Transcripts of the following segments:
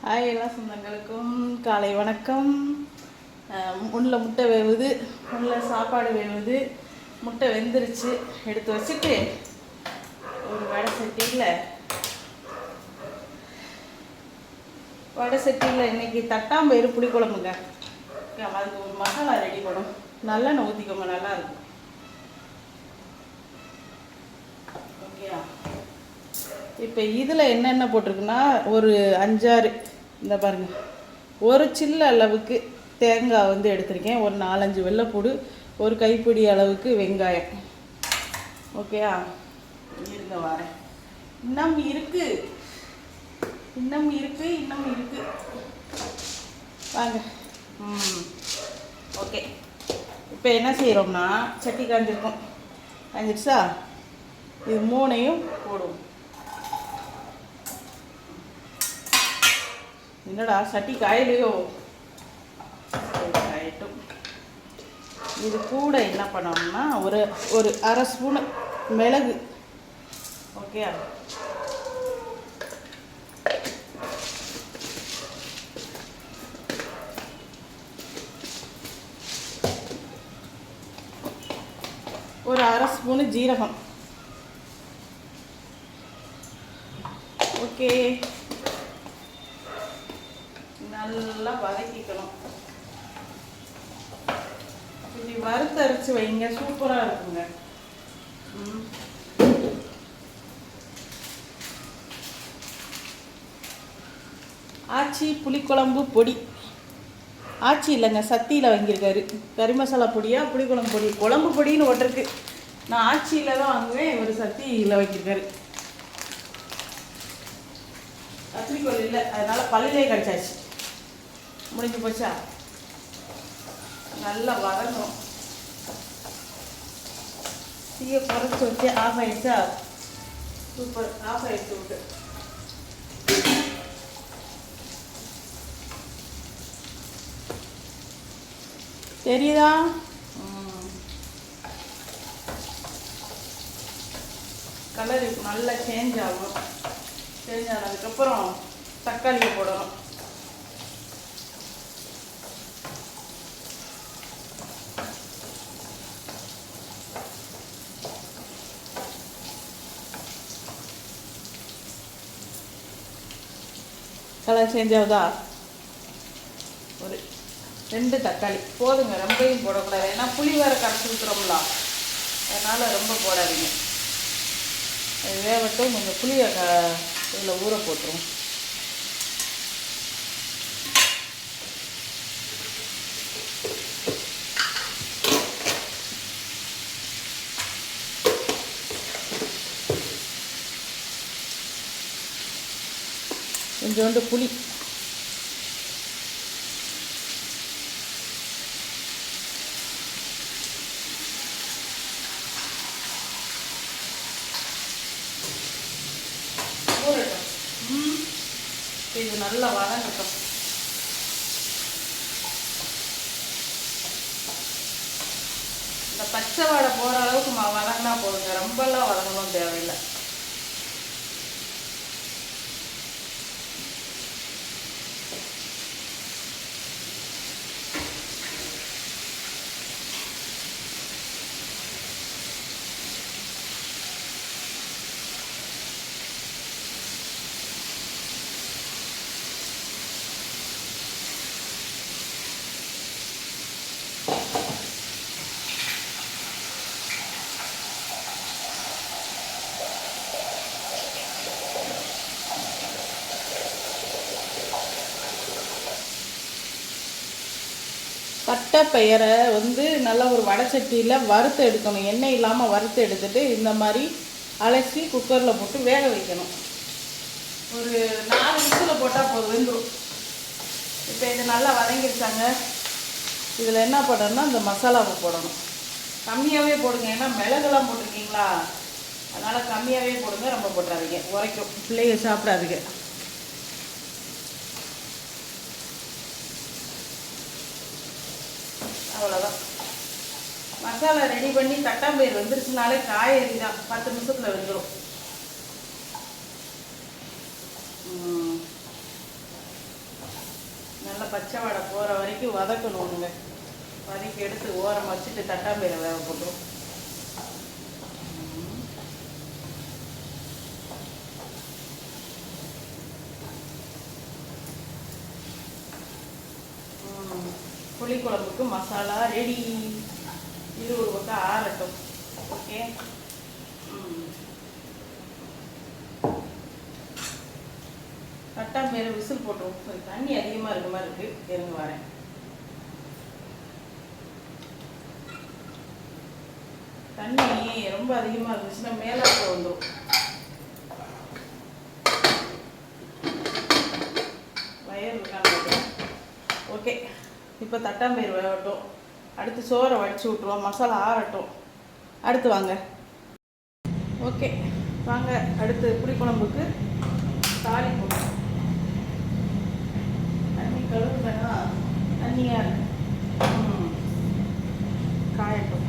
Hi எல்லா சொந்தங்களுக்கும் காலை வணக்கம். முன்னில் முட்டை வேவுது, முன்னில் சாப்பாடு வேவுது. முட்டை வெந்துருச்சு, எடுத்து வச்சுட்டு ஒரு வடை சட்டியில் இன்றைக்கி தட்டாம்பயிறு புளிக்குழம்புங்க. அதுக்கு ஒரு மசாலா ரெடி பண்ணும். நல்லெண்ணெய் ஊற்றிக்கோங்க, நல்லாயிருக்கும். ஓகேயா? இப்போ இதில் என்னென்ன போட்டிருக்குன்னா, ஒரு 5-6 இந்த பாருங்கள், ஒரு சில்லு அளவுக்கு தேங்காய் வந்து எடுத்திருக்கேன். ஒரு 4-5 வெள்ளைப்பூடு, ஒரு கைப்பிடி அளவுக்கு வெங்காயம். ஓகேயா? இருங்க வரேன். இன்னும் இருக்கு வாங்க. ஓகே. இப்போ என்ன செய்கிறோம்னா, சட்டி காஞ்சிருச்சா, இது 3ஐயும் போடுவோம். என்னடா சட்டி காயலையோ? காயட்டும். இது கூட என்ன பண்ணோம்னா, ஒரு அரை ஸ்பூனு மிளகு. ஓகே, ஒரு அரை ஸ்பூனு ஜீரகம். ஓகே, நல்லா வதக்கிக்கணும். இப்படி வறுத்தரைச்சி வைங்க, சூப்பராக இருக்குங்க. ஆச்சி புளிக்குழம்பு பொடி. ஆச்சி இல்லைங்க, சத்தியில் வாங்கியிருக்காரு. கறி மசாலா பொடியா புளிக்குழம்பு பொடி, குழம்பு பொடின்னு ஒட்டிருக்கு. நான் ஆச்சியில் தான் வாங்குவேன், இவர் சத்தியில் வாங்கியிருக்காரு. கத்திரிக்கோள் இல்லை, அதனால் பல்லிலே கிடச்சாச்சு. முடிஞ்சு போச்சா? நல்லா வதங்கணும். தீயை குறைச்சி வச்சு ஆஃப் ஆகிடுச்சா? சூப்பர். ஆஃப் ஆகிடுச்சு விட்டு. தெரியுதா? கலர் நல்லா சேஞ்ச் ஆகும். சேஞ்ச் ஆனதுக்கப்புறம் தக்காளியை போடணும். கலர் சேஞ்ச் ஆகுதா? ஒரு 2 தக்காளி போதுங்க, ரொம்பையும் போடக்கூடாது. ஏன்னா புளி வேறு கரைச்சி ஊற்றுறோம்ல, அதனால் ரொம்ப போடாதீங்க. அது வேகட்டும். கொஞ்சம் புளியை இதில் ஊற போட்டுரும். கொஞ்சோண்டு புளி, இது நல்லா வதங்கட்டும். இந்த பச்சை வாடை போகிற அளவுக்கு வதங்கினா போதுங்க, ரொம்பலாம் வதங்கணும் தேவையில்லை. தட்டைப்பயிரை வந்து நல்லா ஒரு வடை சட்டியில் வறுத்து எடுக்கணும். எண்ணெய் இல்லாமல் வறுத்து எடுத்துட்டு இந்த மாதிரி அலசி குக்கரில் போட்டு வேக வைக்கணும். ஒரு 4 விசில் போட்டால் போதும், வெந்துடும். இப்போ இது நல்லா வதங்கிருச்சாங்க. இதில் என்ன போடணும்னா, இந்த மசாலாவை போடணும். கம்மியாகவே போடுங்க, ஏன்னா மிளகுலாம் போட்டிருக்கீங்களா, அதனால் கம்மியாகவே போடுங்க, ரொம்ப போட்டுறாதீங்க, உரைக்கும், பிள்ளைங்க சாப்பிடாதுங்க. அவ்வளோதான். மசாலா ரெடி பண்ணி தட்டாம்பயிறு வந்துருச்சுனாலே காய்கறி தான் 10 நிமிஷத்தில் வெந்துடும். பச்சை வடை போகிற வரைக்கும் வதக்கணுங்க. வதக்கி எடுத்து ஓரம் வச்சுட்டு தட்டாம்பயிரை வேக போட்டுரும். புளிக்குழம்புக்கு மசாலா ரெடி. இது ஒரு பக்கம் ஆறட்டும். ஓகே. தட்டாம்பயிரை விசில் போட்டுரும். தண்ணி அதிகமாக இருக்க மாதிரி இருக்குது. இருங்க வரேன். தண்ணி ரொம்ப அதிகமாக இருந்துச்சுன்னா மேலாக்க வந்துடும். வயர் இருக்காங்க. ஓகே, இப்போ தட்டாம்பயிர் வேகட்டும். அடுத்து சோறை வடித்து விட்ருவோம். மசாலா ஆறட்டும். அடுத்து வாங்க. ஓகே வாங்க, அடுத்து புளிக்குழம்புக்கு தாளிப்பு. தண்ணி கழுவுனா தண்ணியாக இருக்கு. காயட்டும்.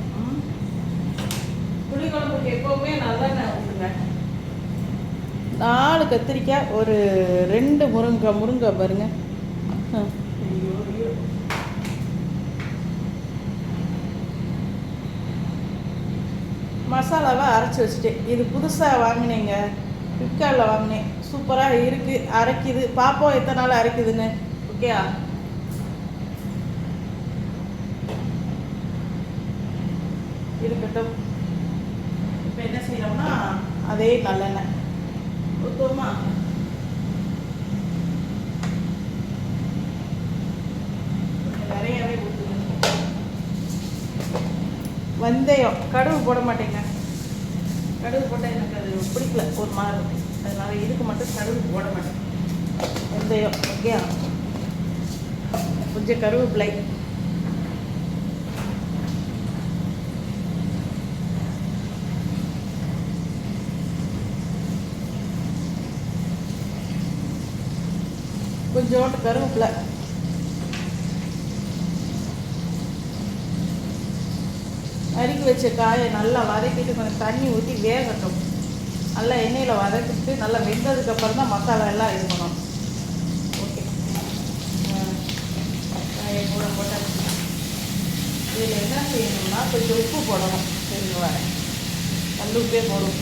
புளிக்குழம்புக்கு எப்போவுமே நல்லெண்ணெய் ஊற்றுங்க. 4 கத்திரிக்காய், ஒரு 2 முருங்கை பாருங்க. மசாலாவை அரைச்சி வச்சுட்டேன். இது புதுசாக வாங்கினேங்க, ஃப்ளிப்கார்ட்டில் வாங்கினேன். சூப்பராக இருக்குது. அரைக்குது. பார்ப்போம் எத்தனை நாள் அரைக்குதுன்னு. ஓகேயா? இருக்கட்டும். இப்போ என்ன செய்யறோம்னா அதே நல்லெண்ணெய் ஊற்றுவோமா? நிறையவே ஊற்றுங்க. வெந்தயம், கடுகு போட மாட்டேங்க. கடுகு போட்டால் எனக்கு அது பிடிக்கல, ஒரு மாதிரி இருக்கும். அதனால இதுக்கு மட்டும் கடுகு போட மாட்டேன். வெந்தயம். ஓகே, கொஞ்சம் கருவேப்பிலை, கொஞ்சோண்டு கருவேப்பிலை, நறுக்கி வச்ச காயை நல்லா வதக்கிட்டு கொஞ்சம் தண்ணி ஊற்றி வேகட்டும். நல்லா எண்ணெயில் வதக்கிட்டு நல்லா வெந்ததுக்கப்புறம் தான் மசாலா எல்லாம் இது பண்ணணும். ஓகே, காயை கூட போட்டால் இதில் என்ன செய்யணும்னா கொஞ்சம் உப்பு போடணும். சரிங்க, வரேன். கல் உப்பே போடும்.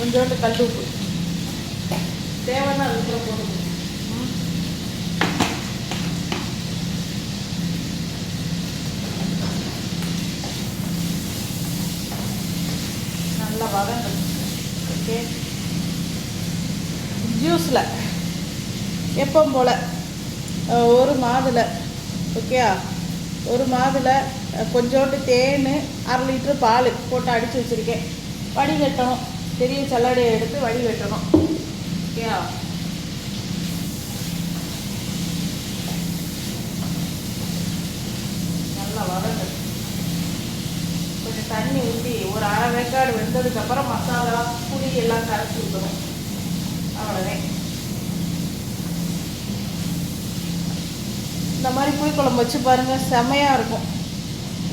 கொஞ்சோண்டு கல் உப்பு தேவைன்னா அதுக்குள்ள போடுங்க. நல்லா வதங்கணும். ஓகே, ஜூஸில் எப்பவும் போல் ஒரு மாதுளை. ஓகே, ஒரு மாதுளை, கொஞ்சோண்டு தேன், 1/2 லிட்டர் பால் போட்டு அடித்து வச்சுருக்கேன். வடிகட்டணும். பெரிய சல்லடையை எடுத்து வடிகட்டணும். ஓகே, நல்லா வதங்கணும். கொஞ்சம் தண்ணி ஊற்றி ஒரு 1/2 வேக்காடு வெந்ததுக்கப்புறம் மசாலா புளி எல்லாம் கரைச்சி ஊற்றணும். அவ்வளோதான். இந்த மாதிரி புளிக்குழம்பு வச்சு பாருங்கள், செம்மையாக இருக்கும்.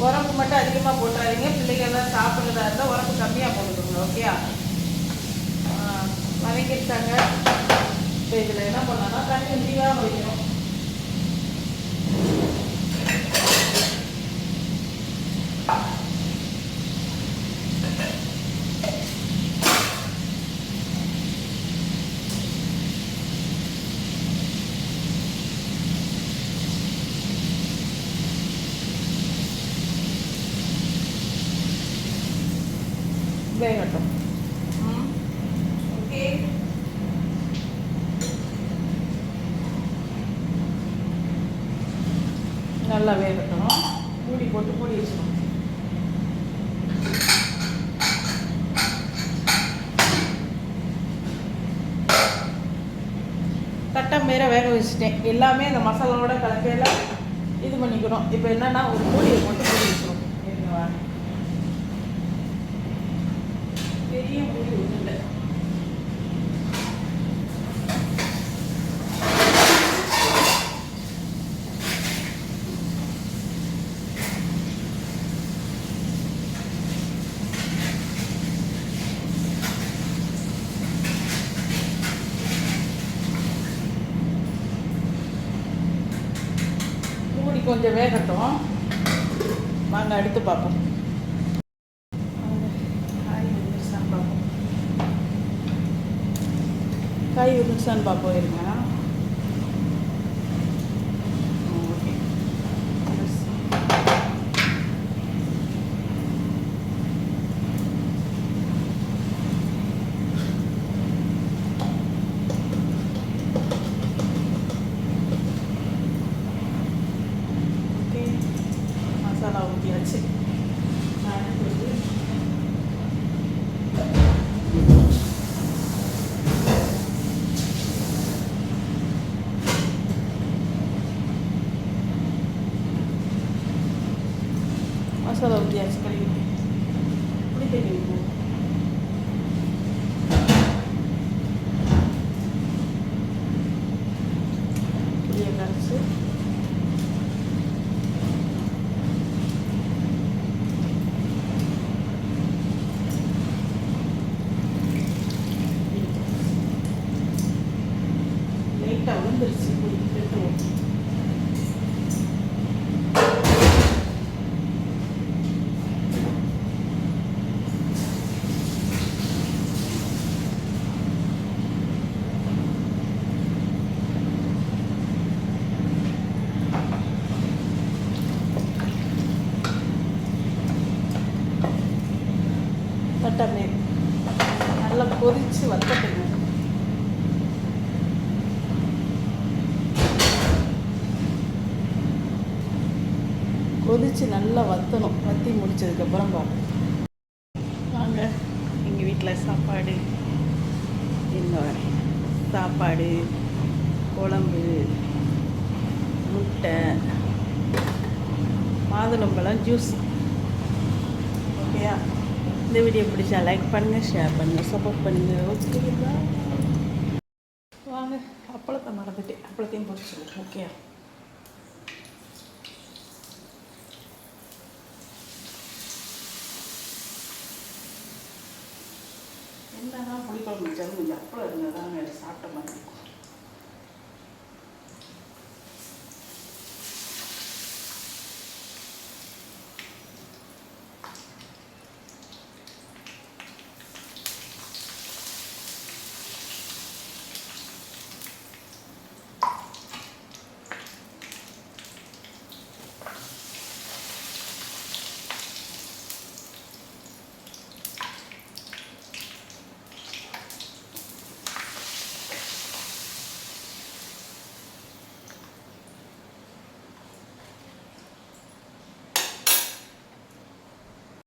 உரப்பு மட்டும் அதிகமாக போட்டுறாதீங்க. பிள்ளைகள்லாம் சாப்பிட்றதா இருந்தால் உரப்பு கம்மியாக போட்டுக்கோங்க. ஓகே, வதக்கிட்டாங்க. இப்போ இதில் என்ன பண்ணோன்னா தண்ணி ஊற்றியாக வைக்கணும். வேகட்டும். ஓகே, நல்லா வேகட்டும். மூடி போட்டு மூடி வச்சுக்கணும். தட்டாம்பயிரை வேக வச்சுட்டேன். எல்லாமே அந்த மசாலாவோட கலக்கையில் இது பண்ணிக்கணும். இப்போ என்னன்னா ஒரு மூடியை போட்டு மூடி வச்சுக்கணும். பெரிய மூடி ஒன்றும் இல்லை. கொஞ்சம் வேகட்டும். வாங்க அடுத்து பார்ப்போம். காய் வந்துருச்சான்னு பார்ப்போம் இருங்க. ஓகே, ஓகே, மசாலா ஊற்றியாச்சு. மசாலா ஊற்றியாச்சு. கழுவி புளி தண்ணி ஊற்றுவோம். புளியை கரைச்சி லைட்டாக விழுந்துருச்சு. புளி கட்டுவோம். தட்டமே நல்லா கொதித்து வத்தட்டுங்க. கொதித்து நல்லா வற்றணும். வற்றி முடிச்சதுக்கப்புறம் பார்ப்போம். வாங்க, எங்கள் வீட்டில் சாப்பாடு இன்னும் சாப்பாடு, குழம்பு, முட்டை, மாதுளம்பழம் ஜூஸ். ஓகேயா? இந்த வீடியோ பிடிச்சா லைக் பண்ணுங்கள், ஷேர் பண்ணுங்கள், சப்போர்ட் பண்ணுங்கள். ஓகேங்களா? வாங்க, அப்பளத்தை மறந்துட்டேன். அப்பளத்தையும் பொரிச்சிடுவோம். ஓகே, என்னதான் புளிக்குழம்பு வச்சாலும் கொஞ்சம் அப்பளம் இருந்தால் தாங்க சாப்பிட்ட மாதிரி இருக்கும்.